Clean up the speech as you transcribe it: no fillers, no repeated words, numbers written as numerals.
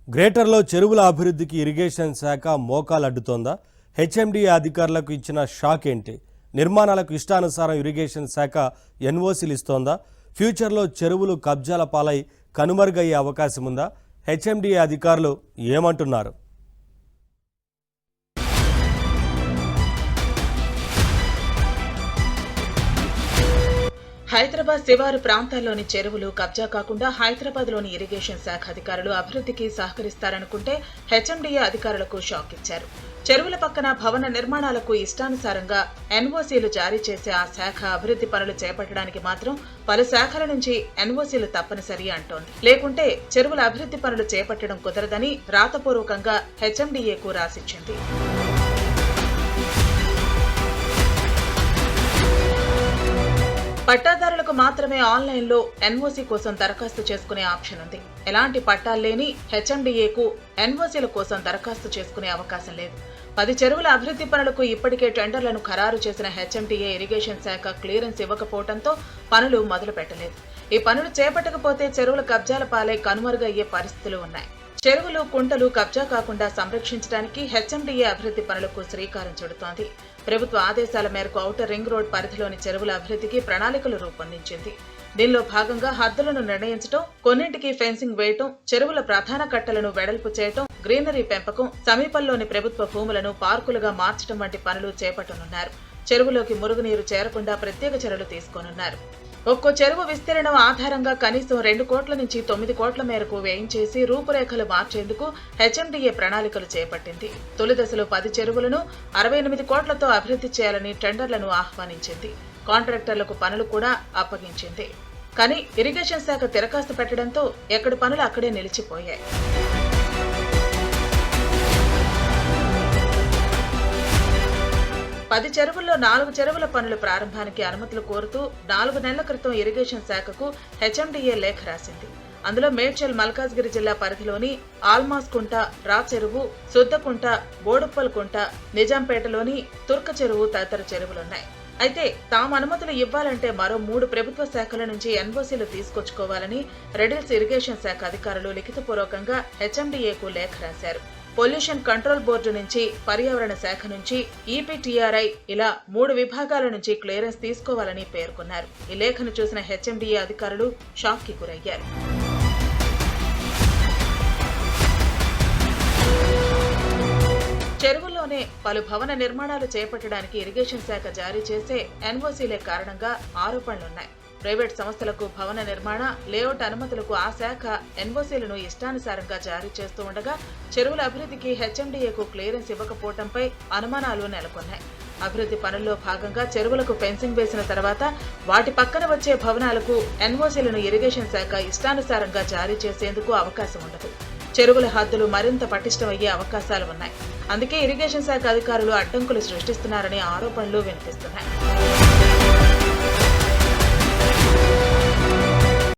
గ్రేటర్లో చెరువుల అభివృద్ధికి ఇరిగేషన్ శాఖ మోకాలు అడ్డుతోందా? హెచ్ఎండిఏ అధికారులకు ఇచ్చిన షాక్ ఏంటి? నిర్మాణాలకు ఇష్టానుసారం ఇరిగేషన్ శాఖ ఎన్ఓసీలు ఇస్తోందా? ఫ్యూచర్లో చెరువులు కబ్జాల పాలై కనుమరుగయ్యే అవకాశం ఉందా? హెచ్ఎండిఏ అధికారులు ఏమంటున్నారు? హైదరాబాద్ శివారు ప్రాంతాల్లోని చెరువులు కబ్జా కాకుండా హైదరాబాద్లోని ఇరిగేషన్ శాఖ అధికారులు అభివృద్ధికి సహకరిస్తారనుకుంటే హెచ్ఎండిఏ అధికారులకు షాక్ ఇచ్చారు. చెరువుల పక్కన భవన నిర్మాణాలకు ఇష్టానుసారంగా ఎన్ఓసీలు జారీ చేసే ఆ శాఖ అభివృద్ధి పనులు చేపట్టడానికి మాత్రం పలు శాఖల నుంచి ఎన్ఓసీలు తప్పనిసరి అంటోంది. లేకుంటే చెరువుల అభివృద్ధి పనులు చేపట్టడం కుదరదని రాతపూర్వకంగా హెచ్ఎండిఏకు రాసిచ్చింది. పట్టాదారులకు మాత్రమే ఆన్లైన్లో ఎన్ఓసీ కోసం దరఖాస్తు చేసుకునే ఆప్షన్ ఉంది. ఎలాంటి పట్టాలు లేని హెచ్ఎండిఏకు ఎన్ఓసీల కోసం దరఖాస్తు చేసుకునే అవకాశం లేదు. 10 చెరువుల అభివృద్ధి పనులకు ఇప్పటికే టెండర్లను ఖరారు చేసిన హెచ్ఎండిఏ ఇరిగేషన్ శాఖ క్లియరెన్స్ ఇవ్వకపోవడంతో పనులు మొదలు పెట్టలేదు. ఈ పనులు చేపట్టకపోతే చెరువుల కబ్జాల పాలై కనుమరుగయ్యే పరిస్థితులు ఉన్నాయి. చెరువులు, కుంటలు కబ్జా కాకుండా సంరక్షించడానికి హెచ్ఎండిఏ అభివృద్ధి పనులకు శ్రీకారం చుడుతోంది. ప్రభుత్వ ఆదేశాల మేరకు ఔటర్ రింగ్ రోడ్ పరిధిలోని చెరువుల అభివృద్ధికి ప్రణాళికలు రూపొందించింది. దీనిలో భాగంగా హద్దులను నిర్ణయించడం, కొన్నింటికి ఫెన్సింగ్ వేయటం, చెరువుల ప్రధాన కట్టలను వెడల్పు చేయటం, గ్రీనరీ పెంపకం, సమీపంలోని ప్రభుత్వ భూములను పార్కులుగా మార్చడం వంటి పనులు చేపట్టనున్నారు. చెరువులోకి మురుగునీరు చేరకుండా ప్రత్యేక చర్యలు తీసుకోనున్నారు. ఒక్కో చెరువు విస్తీర్ణం ఆధారంగా కనీసం 2 కోట్ల నుంచి 9 కోట్ల మేరకు వ్యయం చేసి రూపురేఖలు మార్చేందుకు హెచ్ఎండిఏ ప్రణాళికలు చేపట్టింది. తొలి దశలో 10 చెరువులను 68 కోట్లతో అభివృద్ధి చేయాలని టెండర్లను ఆహ్వానించింది. కాంట్రాక్టర్లకు పనులు కూడా అప్పగించింది. కానీ ఇరిగేషన్ శాఖ తిరకాస్తు పెట్టడంతో ఎక్కడి పనులు అక్కడే నిలిచిపోయాయి. 10 చెరువుల్లో 4 చెరువుల పనుల ప్రారంభానికి అనుమతులు కోరుతూ 4 నెలల క్రితం ఇరిగేషన్ శాఖకు హెచ్ఎండిఏ లేఖ రాసింది. అందులో మేడ్చల్, మల్కాజ్గిరి జిల్లా పరిధిలోని ఆల్మాస్ కుంట, రా చెరువు, సుద్దకుంట, బోడుప్పల్ కుంట, నిజాంపేటలోని తుర్క చెరువు తదితర చెరువులున్నాయి. అయితే తాము అనుమతులు ఇవ్వాలంటే మరో 3 ప్రభుత్వ శాఖల నుంచి ఎన్ఓసీలు తీసుకొచ్చుకోవాలని రెడిల్స్ ఇరిగేషన్ శాఖ అధికారులు లిఖితపూర్వకంగా హెచ్ఎండిఏకు లేఖ రాశారు. పొల్యూషన్ కంట్రోల్ బోర్డు నుంచి, పర్యావరణ శాఖ నుంచి, ఈపీటీఆర్ఐ ఇలా 3 విభాగాల నుంచి క్లియరెన్స్ తీసుకోవాలని పేర్కొన్నారు. ఈ లేఖను చూసిన హెచ్ఎండిఏ అధికారులు షాక్ కి గురయ్యారు. చెరువుల్లోనే పలు భవన నిర్మాణాలు చేపట్టడానికి ఇరిగేషన్ శాఖ జారీ చేసే ఎన్ఓసీలే కారణంగా ఆరోపణలున్నాయి. ప్రైవేట్ సంస్థలకు భవన నిర్మాణ, లేఅవుట్ అనుమతులకు ఆ శాఖ ఎన్ఓసీలను ఇష్టానుసారంగా జారీ చేస్తూ ఉండగా చెరువుల అభివృద్ధికి హెచ్ఎండిఏకు క్లియరెన్స్ ఇవ్వకపోవడంపై అనుమానాలు నెలకొన్నాయి. అభివృద్ధి పనుల్లో భాగంగా చెరువులకు ఫెన్సింగ్ వేసిన తర్వాత వాటి పక్కన వచ్చే భవనాలకు ఎన్ఓసీలను ఇరిగేషన్ శాఖ ఇష్టానుసారంగా జారీ చేసేందుకు అవకాశం ఉండదు. చెరువుల హద్దులు మరింత పటిష్టమయ్యే అవకాశాలు ఉన్నాయి. అందుకే ఇరిగేషన్ శాఖ అధికారులు అడ్డంకులు సృష్టిస్తున్నారనే ఆరోపణలు వినిపిస్తున్నాయి.